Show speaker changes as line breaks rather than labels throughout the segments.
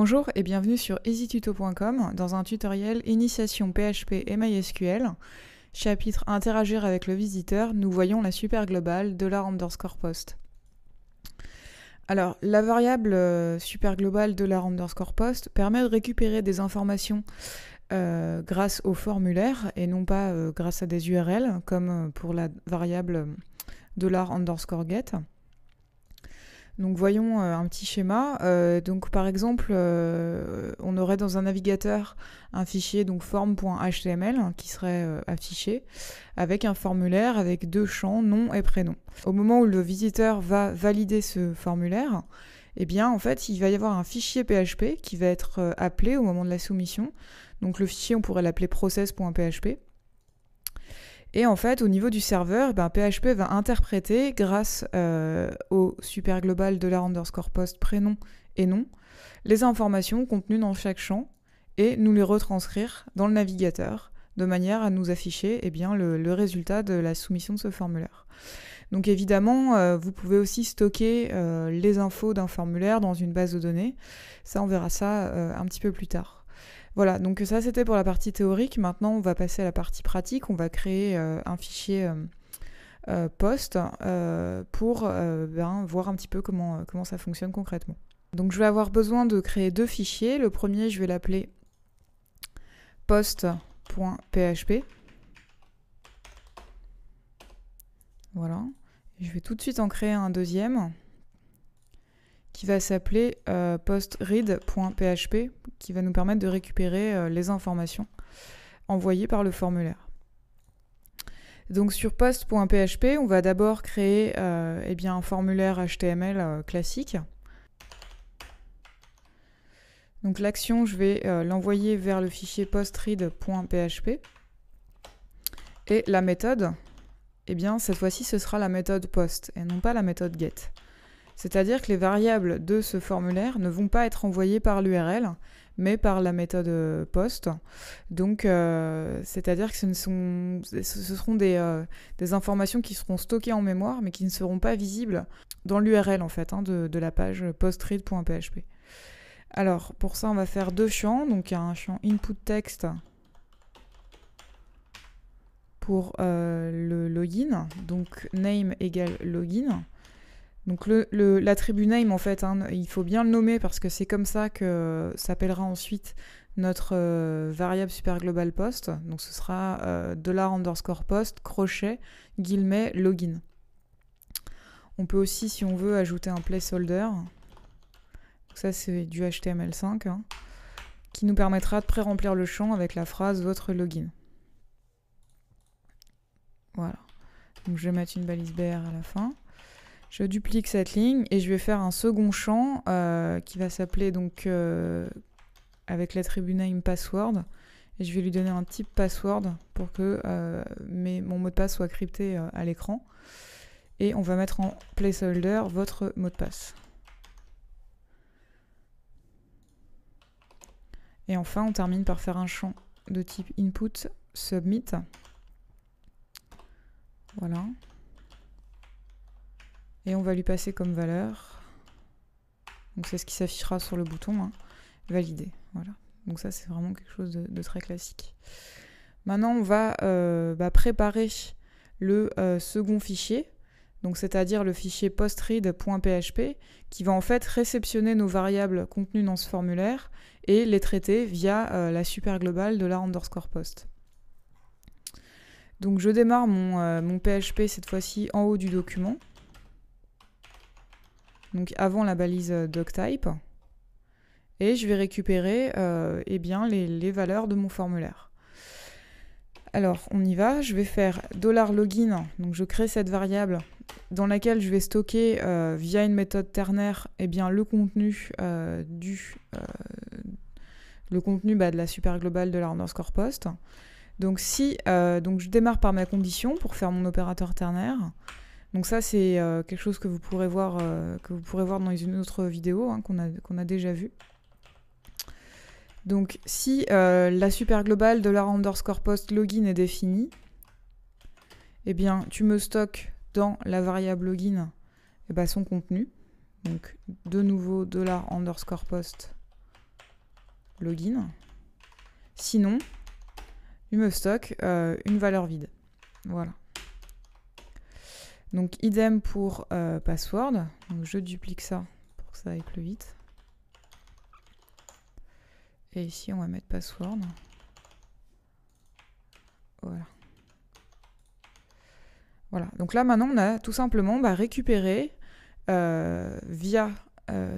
Bonjour et bienvenue sur easytuto.com dans un tutoriel Initiation PHP et MySQL. Chapitre Interagir avec le visiteur, nous voyons la super globale $_post. Alors, la variable super globale $_post permet de récupérer des informations grâce au formulaire et non pas grâce à des URL comme pour la variable $_get. Donc voyons un petit schéma. Donc par exemple, on aurait dans un navigateur un fichier donc form.html qui serait affiché avec un formulaire avec deux champs, nom et prénom. Au moment où le visiteur va valider ce formulaire, eh bien en fait il va y avoir un fichier PHP qui va être appelé au moment de la soumission. Donc le fichier on pourrait l'appeler process.php. Et en fait, au niveau du serveur, PHP va interpréter, grâce au super global $_post prénom et nom, les informations contenues dans chaque champ et nous les retranscrire dans le navigateur de manière à nous afficher le résultat de la soumission de ce formulaire. Donc évidemment, vous pouvez aussi stocker les infos d'un formulaire dans une base de données. Ça, on verra ça un petit peu plus tard. Voilà, donc ça c'était pour la partie théorique. Maintenant, on va passer à la partie pratique. On va créer un fichier post pour voir un petit peu comment ça fonctionne concrètement. Donc je vais avoir besoin de créer deux fichiers. Le premier, je vais l'appeler post.php. Voilà. Je vais tout de suite en créer un deuxième qui va s'appeler postread.php, qui va nous permettre de récupérer les informations envoyées par le formulaire. Donc sur post.php, on va d'abord créer un formulaire HTML classique. Donc l'action, je vais l'envoyer vers le fichier postread.php. Et la méthode, cette fois-ci, ce sera la méthode post et non pas la méthode get. C'est-à-dire que les variables de ce formulaire ne vont pas être envoyées par l'URL, mais par la méthode post. Donc, c'est-à-dire que ce seront des informations qui seront stockées en mémoire, mais qui ne seront pas visibles dans l'URL en fait, de la page postread.php. Alors, pour ça, on va faire deux champs. Donc, il y a un champ input text pour le login. Donc, name égale login. Donc l'attribut name, en fait, il faut bien le nommer parce que c'est comme ça que s'appellera ensuite notre variable super global post. Donc ce sera $_post, crochet, guillemets, login. On peut aussi, si on veut, ajouter un placeholder. Donc ça, c'est du HTML5, qui nous permettra de pré-remplir le champ avec la phrase votre login. Voilà. Donc je vais mettre une balise BR à la fin. Je duplique cette ligne et je vais faire un second champ qui va s'appeler donc avec l'attribut name password et je vais lui donner un type password pour que mon mot de passe soit crypté à l'écran et on va mettre en placeholder votre mot de passe. Et enfin on termine par faire un champ de type input submit. Voilà. Et on va lui passer comme valeur, donc c'est ce qui s'affichera sur le bouton, valider. Voilà. Donc ça c'est vraiment quelque chose de très classique. Maintenant on va préparer le second fichier, donc c'est-à-dire le fichier postread.php qui va en fait réceptionner nos variables contenues dans ce formulaire et les traiter via la super globale $_post. Donc je démarre mon PHP cette fois-ci en haut du document. Donc avant la balise doctype, et je vais récupérer les valeurs de mon formulaire. Alors on y va, je vais faire $login, donc je crée cette variable dans laquelle je vais stocker via une méthode ternaire le contenu de la super globale $_post. Donc je démarre par ma condition pour faire mon opérateur ternaire. Donc ça, c'est quelque chose que vous pourrez voir dans une autre vidéo qu'on a déjà vue. Donc si la super globale $_post login est définie, tu me stockes dans la variable login son contenu. Donc de nouveau $_post login. Sinon, il me stocke une valeur vide. Voilà. Donc idem pour password. Donc je duplique ça pour que ça aille plus vite. Et ici on va mettre password. Voilà. Voilà. Donc là maintenant on a tout simplement récupéré via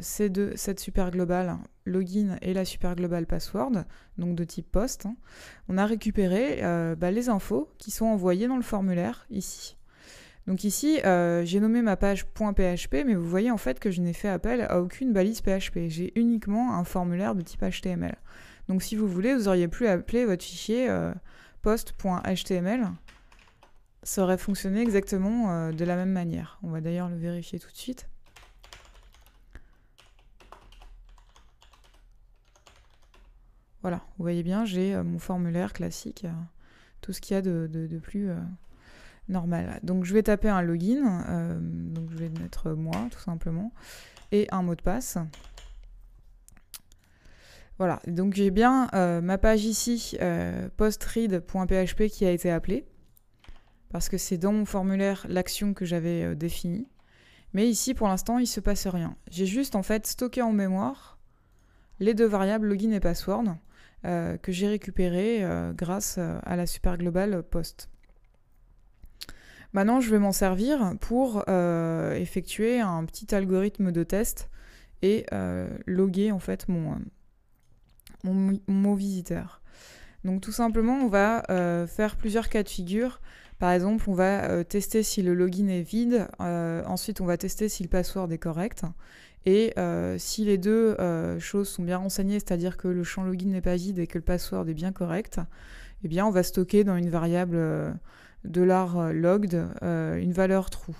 cette super globale login et la super globale password, donc de type post, hein, on a récupéré les infos qui sont envoyées dans le formulaire ici. Donc ici, j'ai nommé ma page .php, mais vous voyez en fait que je n'ai fait appel à aucune balise PHP. J'ai uniquement un formulaire de type HTML. Donc si vous voulez, vous auriez pu appeler votre fichier post.html. Ça aurait fonctionné exactement de la même manière. On va d'ailleurs le vérifier tout de suite. Voilà, vous voyez bien, j'ai mon formulaire classique, tout ce qu'il y a de plus normal. Donc je vais taper un login, donc je vais mettre moi tout simplement, et un mot de passe. Voilà, donc j'ai bien ma page ici, postread.php qui a été appelée, parce que c'est dans mon formulaire l'action que j'avais définie. Mais ici, pour l'instant, il ne se passe rien. J'ai juste en fait stocké en mémoire les deux variables login et password que j'ai récupérées grâce à la super globale post. Maintenant, je vais m'en servir pour effectuer un petit algorithme de test et loguer en fait mon mot visiteur. Donc tout simplement, on va faire plusieurs cas de figure. Par exemple, on va tester si le login est vide. Ensuite, on va tester si le password est correct. Et si les deux choses sont bien renseignées, c'est-à-dire que le champ login n'est pas vide et que le password est bien correct, eh bien, on va stocker dans une variable $logged une valeur true.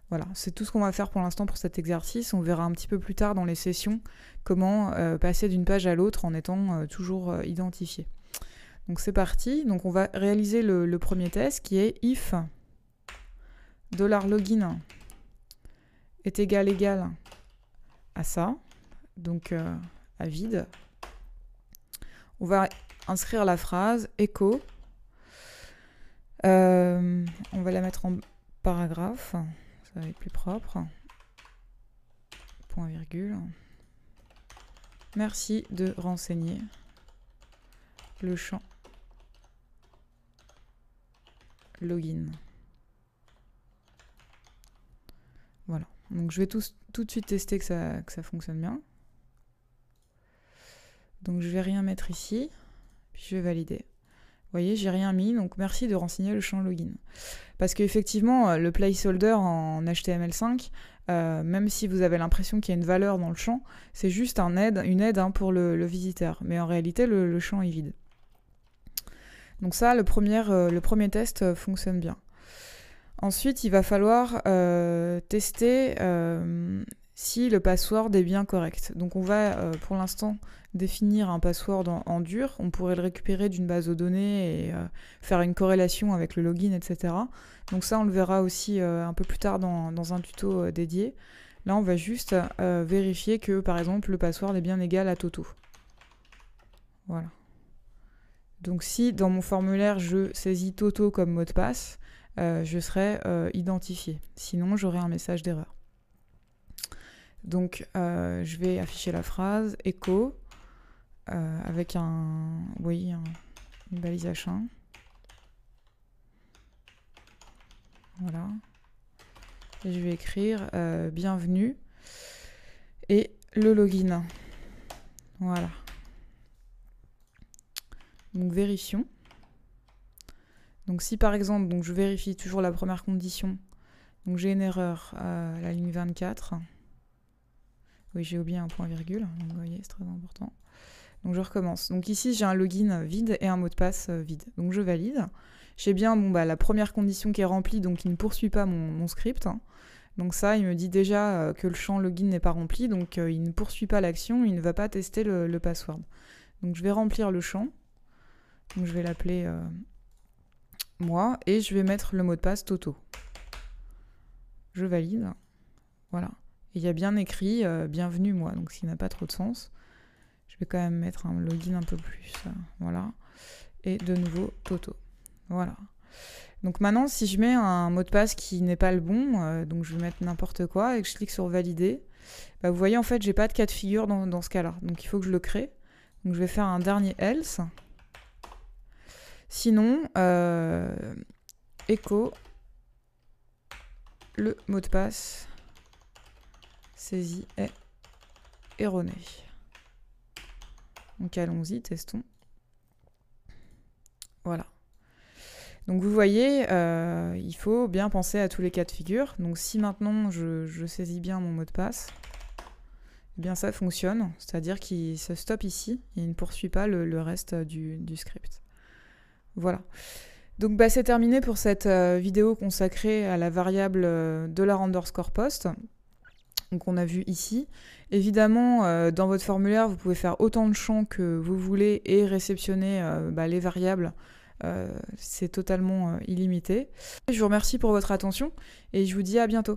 Voilà, c'est tout ce qu'on va faire pour l'instant pour cet exercice. On verra un petit peu plus tard dans les sessions comment passer d'une page à l'autre en étant toujours identifié. Donc c'est parti. Donc on va réaliser le premier test qui est if $login est égal à ça, donc à vide. On va inscrire la phrase echo. On va la mettre en paragraphe, ça va être plus propre. Point virgule. Merci de renseigner le champ login. Voilà. Donc je vais tout de suite tester que ça fonctionne bien. Donc je vais rien mettre ici, puis je vais valider. Vous voyez, j'ai rien mis, donc merci de renseigner le champ login. Parce qu'effectivement, le placeholder en HTML5, même si vous avez l'impression qu'il y a une valeur dans le champ, c'est juste une aide pour le visiteur. Mais en réalité, le champ est vide. Donc ça, le premier test fonctionne bien. Ensuite, il va falloir tester si le password est bien correct. Donc on va pour l'instant définir un password en dur. On pourrait le récupérer d'une base de données et faire une corrélation avec le login, etc. Donc ça, on le verra aussi un peu plus tard dans un tuto dédié. Là, on va juste vérifier que, par exemple, le password est bien égal à Toto. Voilà. Donc si dans mon formulaire, je saisis Toto comme mot de passe, je serai identifié. Sinon, j'aurai un message d'erreur. Donc, je vais afficher la phrase echo avec une balise H1. Voilà. Et je vais écrire bienvenue et le login. Voilà. Donc, vérifions. Donc si par exemple, donc je vérifie toujours la première condition, donc j'ai une erreur à la ligne 24. Oui, j'ai oublié un point virgule, donc vous voyez, c'est très important. Donc je recommence. Donc ici, j'ai un login vide et un mot de passe vide. Donc je valide. J'ai bien la première condition qui est remplie, donc il ne poursuit pas mon script. Donc ça, il me dit déjà que le champ login n'est pas rempli, donc il ne poursuit pas l'action, il ne va pas tester le password. Donc je vais remplir le champ. Donc je vais l'appeler... moi, et je vais mettre le mot de passe Toto. Je valide. Voilà. Et il y a bien écrit bienvenue moi, donc ce qui n'a pas trop de sens. Je vais quand même mettre un login un peu plus, voilà. Et de nouveau Toto, voilà. Donc maintenant, si je mets un mot de passe qui n'est pas le bon, donc je vais mettre n'importe quoi et que je clique sur valider, bah vous voyez en fait j'ai pas de cas de figure dans ce cas-là, donc il faut que je le crée. Donc je vais faire un dernier else. Sinon, echo le mot de passe saisi est erroné. Donc allons-y, testons. Voilà. Donc vous voyez, il faut bien penser à tous les cas de figure. Donc si maintenant je saisis bien mon mot de passe, eh bien ça fonctionne, c'est-à-dire qu'il se stoppe ici, il ne poursuit pas le reste du script. Voilà. Donc bah, c'est terminé pour cette vidéo consacrée à la variable $_post. Donc on a vu ici. Évidemment, dans votre formulaire, vous pouvez faire autant de champs que vous voulez et réceptionner les variables. C'est totalement illimité. Je vous remercie pour votre attention et je vous dis à bientôt.